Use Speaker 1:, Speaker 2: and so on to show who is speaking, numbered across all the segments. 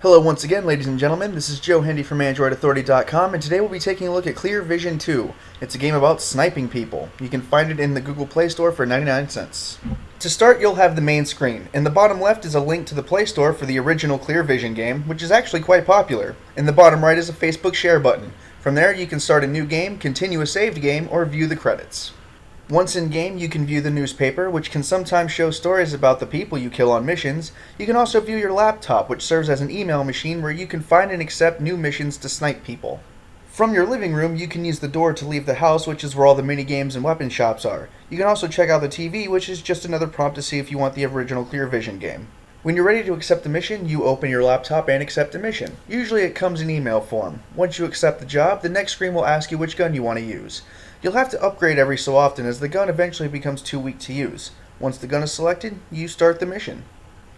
Speaker 1: Hello once again, ladies and gentlemen. This is Joe Hendy from AndroidAuthority.com, and today we'll be taking a look at Clear Vision 2. It's a game about sniping people. You can find it in the Google Play Store for 99 cents. To start, you'll have the main screen. In the bottom left is a link to the Play Store for the original Clear Vision game, which is actually quite popular. In the bottom right is a Facebook share button. From there, you can start a new game, continue a saved game, or view the credits. Once in-game, you can view the newspaper, which can sometimes show stories about the people you kill on missions. You can also view your laptop, which serves as an email machine where you can find and accept new missions to snipe people. From your living room, you can use the door to leave the house, which is where all the mini-games and weapon shops are. You can also check out the TV, which is just another prompt to see if you want the original Clear Vision game. When you're ready to accept a mission, you open your laptop and accept a mission. Usually it comes in email form. Once you accept the job, the next screen will ask you which gun you want to use. You'll have to upgrade every so often as the gun eventually becomes too weak to use. Once the gun is selected, you start the mission.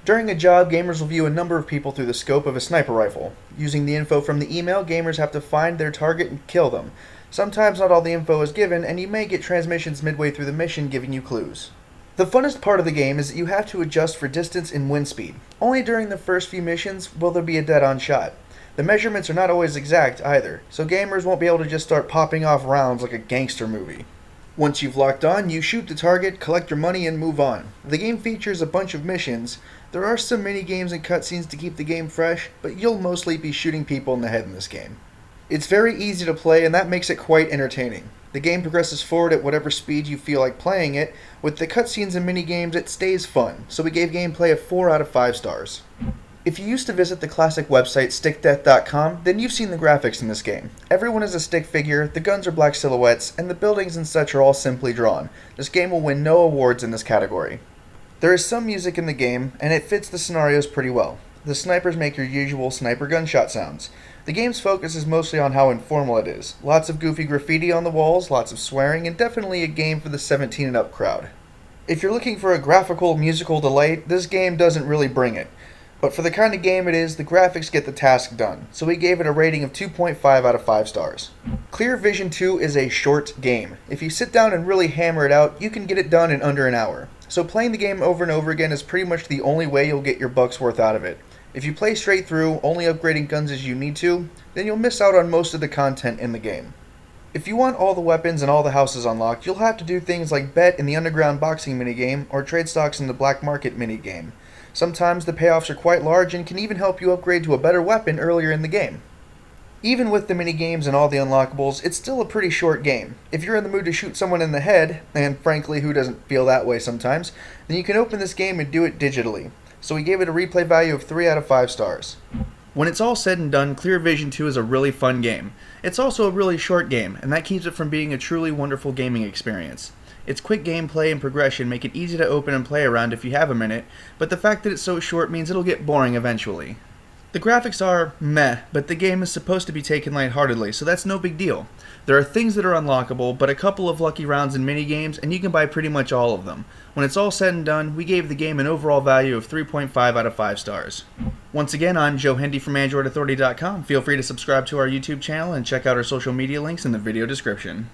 Speaker 1: During a job, gamers will view a number of people through the scope of a sniper rifle. Using the info from the email, gamers have to find their target and kill them. Sometimes not all the info is given, and you may get transmissions midway through the mission giving you clues. The funnest part of the game is that you have to adjust for distance and wind speed. Only during the first few missions will there be a dead-on shot. The measurements are not always exact either, so gamers won't be able to just start popping off rounds like a gangster movie. Once you've locked on, you shoot the target, collect your money, and move on. The game features a bunch of missions. There are some mini-games and cutscenes to keep the game fresh, but you'll mostly be shooting people in the head in this game. It's very easy to play, and that makes it quite entertaining. The game progresses forward at whatever speed you feel like playing it. With the cutscenes and mini-games, it stays fun, so we gave gameplay a 4 out of 5 stars. If you used to visit the classic website stickdeath.com, then you've seen the graphics in this game. Everyone is a stick figure, the guns are black silhouettes, and the buildings and such are all simply drawn. This game will win no awards in this category. There is some music in the game, and it fits the scenarios pretty well. The snipers make your usual sniper gunshot sounds. The game's focus is mostly on how informal it is. Lots of goofy graffiti on the walls, lots of swearing, and definitely a game for the 17 and up crowd. If you're looking for a graphical, musical delight, this game doesn't really bring it. But for the kind of game it is, the graphics get the task done, so we gave it a rating of 2.5 out of 5 stars. Clear Vision 2 is a short game. If you sit down and really hammer it out, you can get it done in under an hour. So playing the game over and over again is pretty much the only way you'll get your buck's worth out of it. If you play straight through, only upgrading guns as you need to, then you'll miss out on most of the content in the game. If you want all the weapons and all the houses unlocked, you'll have to do things like bet in the underground boxing minigame or trade stocks in the black market minigame. Sometimes the payoffs are quite large and can even help you upgrade to a better weapon earlier in the game. Even with the minigames and all the unlockables, it's still a pretty short game. If you're in the mood to shoot someone in the head, and frankly who doesn't feel that way sometimes, then you can open this game and do it digitally. So we gave it a replay value of 3 out of 5 stars. When it's all said and done, Clear Vision 2 is a really fun game. It's also a really short game, and that keeps it from being a truly wonderful gaming experience. Its quick gameplay and progression make it easy to open and play around if you have a minute, but the fact that it's so short means it'll get boring eventually. The graphics are meh, but the game is supposed to be taken lightheartedly, so that's no big deal. There are things that are unlockable, but a couple of lucky rounds and mini-games, and you can buy pretty much all of them. When it's all said and done, we gave the game an overall value of 3.5 out of 5 stars. Once again, I'm Joe Hendy from AndroidAuthority.com. Feel free to subscribe to our YouTube channel and check out our social media links in the video description.